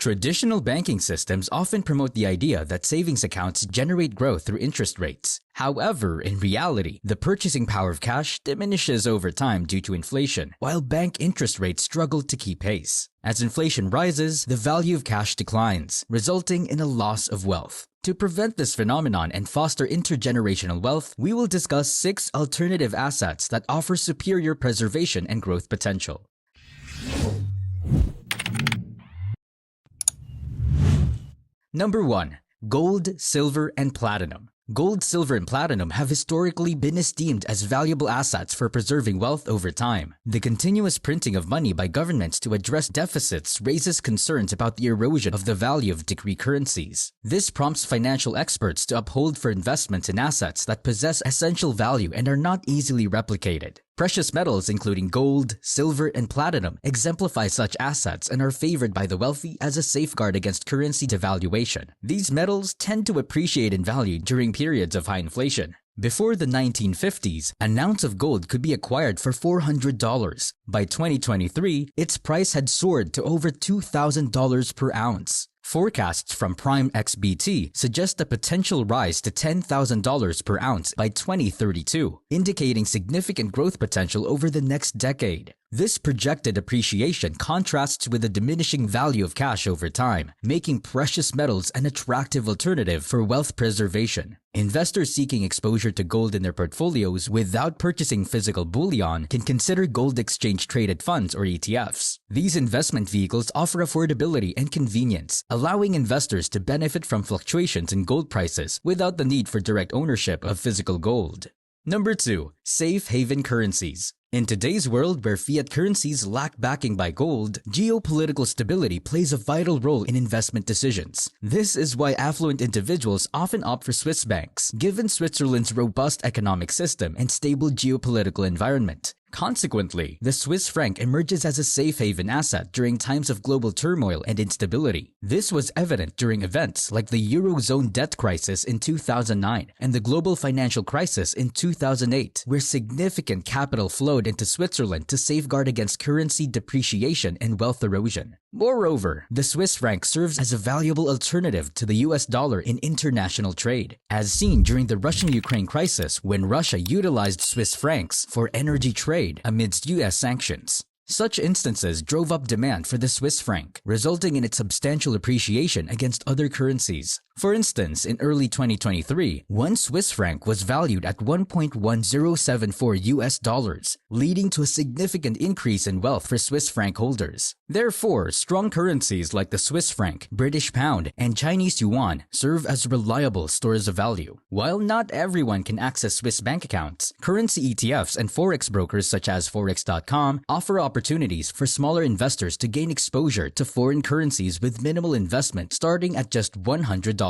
Traditional banking systems often promote the idea that savings accounts generate growth through interest rates. However, in reality, the purchasing power of cash diminishes over time due to inflation, while bank interest rates struggle to keep pace. As inflation rises, the value of cash declines, resulting in a loss of wealth. To prevent this phenomenon and foster intergenerational wealth, we will discuss 6 alternative assets that offer superior preservation and growth potential. Number 1. Gold, silver, and platinum. Gold, silver, and platinum have historically been esteemed as valuable assets for preserving wealth over time. The continuous printing of money by governments to address deficits raises concerns about the erosion of the value of decree currencies. This prompts financial experts to uphold for investments in assets that possess essential value and are not easily replicated. Precious metals including gold, silver, and platinum exemplify such assets and are favored by the wealthy as a safeguard against currency devaluation. These metals tend to appreciate in value during periods of high inflation. Before the 1950s, an ounce of gold could be acquired for $400. By 2023, its price had soared to over $2,000 per ounce. Forecasts from Prime XBT suggest a potential rise to $10,000 per ounce by 2032, indicating significant growth potential over the next decade. This projected appreciation contrasts with the diminishing value of cash over time, making precious metals an attractive alternative for wealth preservation. Investors seeking exposure to gold in their portfolios without purchasing physical bullion can consider gold exchange-traded funds or ETFs. These investment vehicles offer affordability and convenience, allowing investors to benefit from fluctuations in gold prices without the need for direct ownership of physical gold. Number 2. Safe haven currencies. In today's world where fiat currencies lack backing by gold, geopolitical stability plays a vital role in investment decisions. This is why affluent individuals often opt for Swiss banks, given Switzerland's robust economic system and stable geopolitical environment. Consequently, the Swiss franc emerges as a safe haven asset during times of global turmoil and instability. This was evident during events like the Eurozone debt crisis in 2009 and the global financial crisis in 2008, where significant capital flowed into Switzerland to safeguard against currency depreciation and wealth erosion. Moreover, the Swiss franc serves as a valuable alternative to the US dollar in international trade, as seen during the Russian-Ukraine crisis when Russia utilized Swiss francs for energy trade amidst US sanctions. Such instances drove up demand for the Swiss franc, resulting in its substantial appreciation against other currencies. For instance, in early 2023, one Swiss franc was valued at 1.1074 US dollars, leading to a significant increase in wealth for Swiss franc holders. Therefore, strong currencies like the Swiss franc, British pound, and Chinese yuan serve as reliable stores of value. While not everyone can access Swiss bank accounts, currency ETFs and forex brokers such as Forex.com offer opportunities for smaller investors to gain exposure to foreign currencies with minimal investment starting at just $100.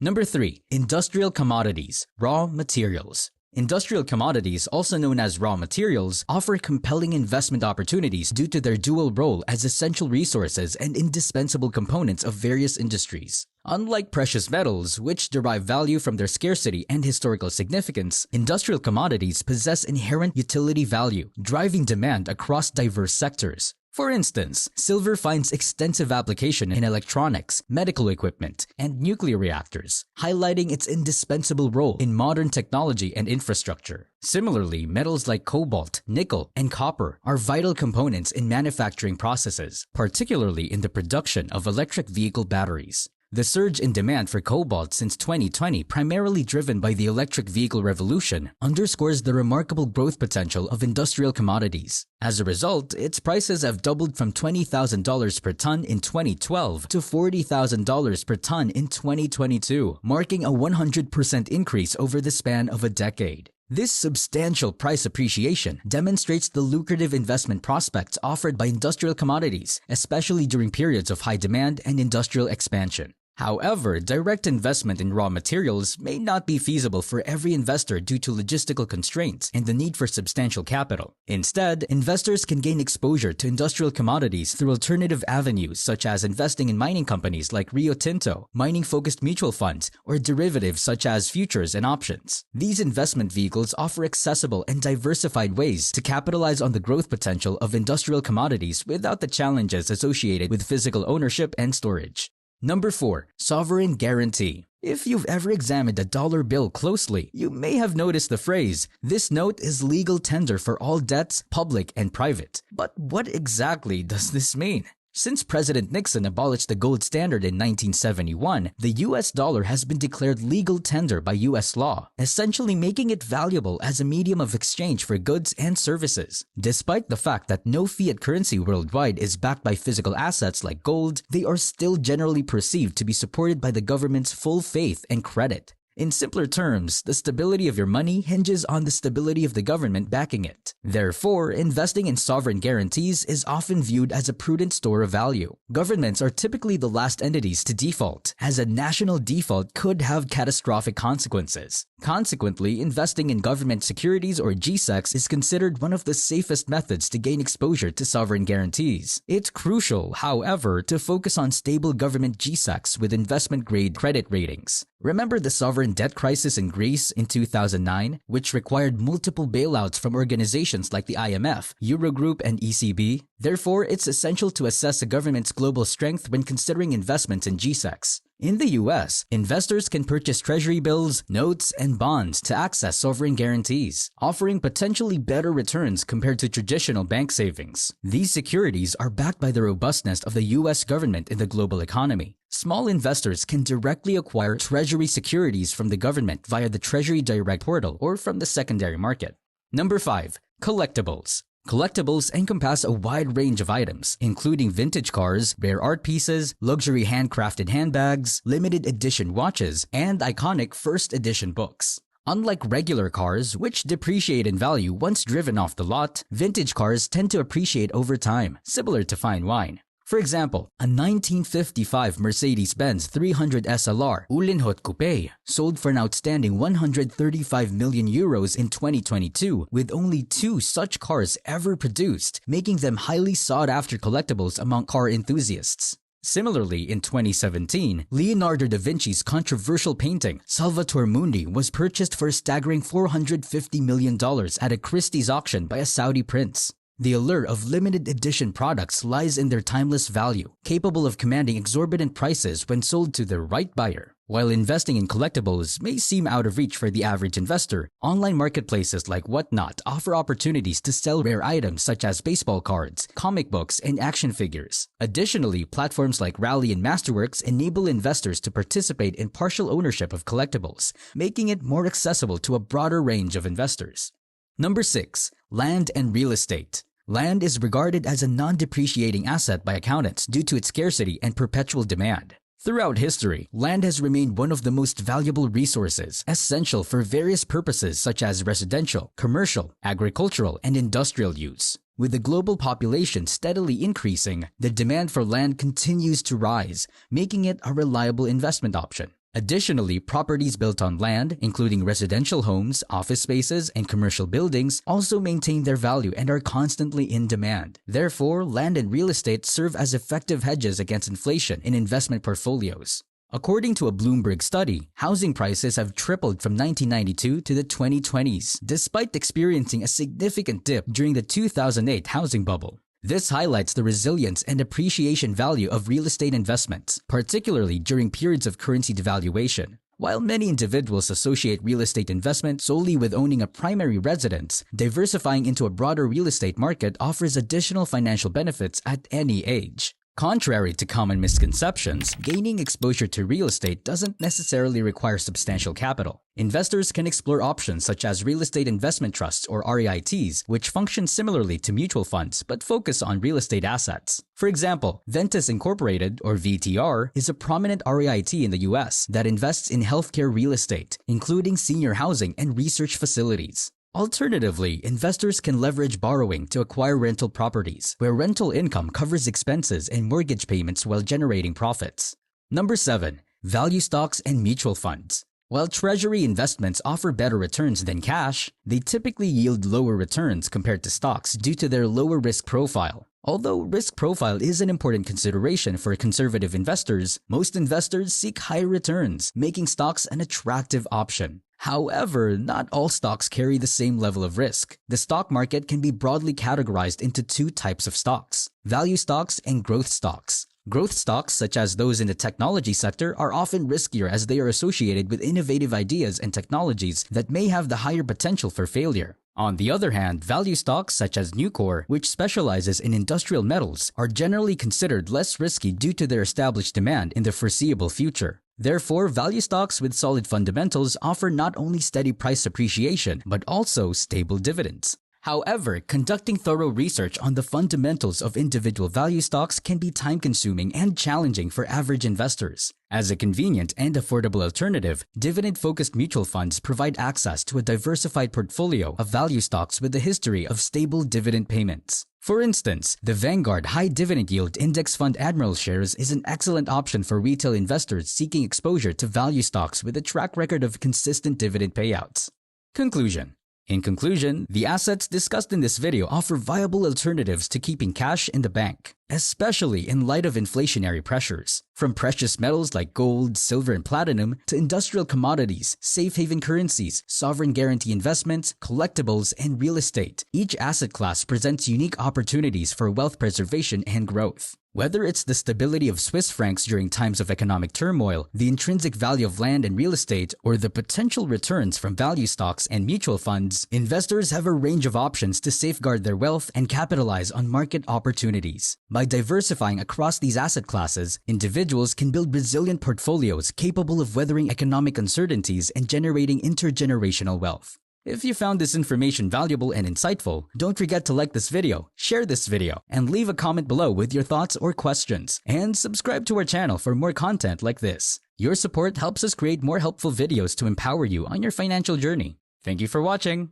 Number 3. Industrial commodities, raw materials. Industrial commodities, also known as raw materials, offer compelling investment opportunities due to their dual role as essential resources and indispensable components of various industries. Unlike precious metals, which derive value from their scarcity and historical significance, industrial commodities possess inherent utility value, driving demand across diverse sectors. For instance, silver finds extensive application in electronics, medical equipment, and nuclear reactors, highlighting its indispensable role in modern technology and infrastructure. Similarly, metals like cobalt, nickel, and copper are vital components in manufacturing processes, particularly in the production of electric vehicle batteries. The surge in demand for cobalt since 2020, primarily driven by the electric vehicle revolution, underscores the remarkable growth potential of industrial commodities. As a result, its prices have doubled from $20,000 per ton in 2012 to $40,000 per ton in 2022, marking a 100% increase over the span of a decade. This substantial price appreciation demonstrates the lucrative investment prospects offered by industrial commodities, especially during periods of high demand and industrial expansion. However, direct investment in raw materials may not be feasible for every investor due to logistical constraints and the need for substantial capital. Instead, investors can gain exposure to industrial commodities through alternative avenues such as investing in mining companies like Rio Tinto, mining-focused mutual funds, or derivatives such as futures and options. These investment vehicles offer accessible and diversified ways to capitalize on the growth potential of industrial commodities without the challenges associated with physical ownership and storage. Number 4. Sovereign Guarantee. If you've ever examined a dollar bill closely, you may have noticed the phrase, "This note is legal tender for all debts, public and private." But what exactly does this mean? Since President Nixon abolished the gold standard in 1971, the US dollar has been declared legal tender by US law, essentially making it valuable as a medium of exchange for goods and services. Despite the fact that no fiat currency worldwide is backed by physical assets like gold, they are still generally perceived to be supported by the government's full faith and credit. In simpler terms, the stability of your money hinges on the stability of the government backing it. Therefore, investing in sovereign guarantees is often viewed as a prudent store of value. Governments are typically the last entities to default, as a national default could have catastrophic consequences. Consequently, investing in government securities or GSECs is considered one of the safest methods to gain exposure to sovereign guarantees. It's crucial, however, to focus on stable government GSECs with investment-grade credit ratings. Remember the sovereign debt crisis in Greece in 2009, which required multiple bailouts from organizations like the IMF, Eurogroup, and ECB? Therefore, it's essential to assess a government's global strength when considering investments in GSECs. In the US, investors can purchase treasury bills, notes, and bonds to access sovereign guarantees, offering potentially better returns compared to traditional bank savings. These securities are backed by the robustness of the US government in the global economy. Small investors can directly acquire treasury securities from the government via the Treasury Direct portal or from the secondary market. Number 5. Collectibles. Collectibles encompass a wide range of items, including vintage cars, rare art pieces, luxury handcrafted handbags, limited edition watches, and iconic first edition books. Unlike regular cars, which depreciate in value once driven off the lot, vintage cars tend to appreciate over time, similar to fine wine. For example, a 1955 Mercedes-Benz 300 SLR Uhlenhaut Coupe sold for an outstanding 135 million euros in 2022, with only 2 such cars ever produced, making them highly sought-after collectibles among car enthusiasts. Similarly, in 2017, Leonardo da Vinci's controversial painting, Salvator Mundi, was purchased for a staggering $450 million at a Christie's auction by a Saudi prince. The allure of limited edition products lies in their timeless value, capable of commanding exorbitant prices when sold to the right buyer. While investing in collectibles may seem out of reach for the average investor, online marketplaces like Whatnot offer opportunities to sell rare items such as baseball cards, comic books, and action figures. Additionally, platforms like Rally and Masterworks enable investors to participate in partial ownership of collectibles, making it more accessible to a broader range of investors. Number 6. Land and real estate. Land is regarded as a non-depreciating asset by accountants due to its scarcity and perpetual demand. Throughout history, land has remained one of the most valuable resources, essential for various purposes such as residential, commercial, agricultural, and industrial use. With the global population steadily increasing, the demand for land continues to rise, making it a reliable investment option. Additionally, properties built on land, including residential homes, office spaces, and commercial buildings, also maintain their value and are constantly in demand. Therefore, land and real estate serve as effective hedges against inflation in investment portfolios. According to a Bloomberg study, housing prices have tripled from 1992 to the 2020s, despite experiencing a significant dip during the 2008 housing bubble. This highlights the resilience and appreciation value of real estate investments, particularly during periods of currency devaluation. While many individuals associate real estate investment solely with owning a primary residence, diversifying into a broader real estate market offers additional financial benefits at any age. Contrary to common misconceptions, gaining exposure to real estate doesn't necessarily require substantial capital. Investors can explore options such as real estate investment trusts or REITs, which function similarly to mutual funds but focus on real estate assets. For example, Ventus Incorporated, or VTR, is a prominent REIT in the US that invests in healthcare real estate, including senior housing and research facilities. Alternatively, investors can leverage borrowing to acquire rental properties, where rental income covers expenses and mortgage payments while generating profits. Number 7. Value stocks and mutual funds. While treasury investments offer better returns than cash, they typically yield lower returns compared to stocks due to their lower risk profile. Although risk profile is an important consideration for conservative investors, most investors seek higher returns, making stocks an attractive option. However, not all stocks carry the same level of risk. The stock market can be broadly categorized into two types of stocks: value stocks and growth stocks. Growth stocks, such as those in the technology sector, are often riskier as they are associated with innovative ideas and technologies that may have the higher potential for failure. On the other hand, value stocks such as Nucor, which specializes in industrial metals, are generally considered less risky due to their established demand in the foreseeable future. Therefore, value stocks with solid fundamentals offer not only steady price appreciation, but also stable dividends. However, conducting thorough research on the fundamentals of individual value stocks can be time-consuming and challenging for average investors. As a convenient and affordable alternative, dividend-focused mutual funds provide access to a diversified portfolio of value stocks with a history of stable dividend payments. For instance, the Vanguard High Dividend Yield Index Fund Admiral Shares is an excellent option for retail investors seeking exposure to value stocks with a track record of consistent dividend payouts. Conclusion. In conclusion, the assets discussed in this video offer viable alternatives to keeping cash in the bank, especially in light of inflationary pressures. From precious metals like gold, silver, and platinum to industrial commodities, safe haven currencies, sovereign guarantee investments, collectibles, and real estate, each asset class presents unique opportunities for wealth preservation and growth. Whether it's the stability of Swiss francs during times of economic turmoil, the intrinsic value of land and real estate, or the potential returns from value stocks and mutual funds, investors have a range of options to safeguard their wealth and capitalize on market opportunities. By diversifying across these asset classes, individuals can build resilient portfolios capable of weathering economic uncertainties and generating intergenerational wealth. If you found this information valuable and insightful, don't forget to like this video, share this video, and leave a comment below with your thoughts or questions. And subscribe to our channel for more content like this. Your support helps us create more helpful videos to empower you on your financial journey. Thank you for watching.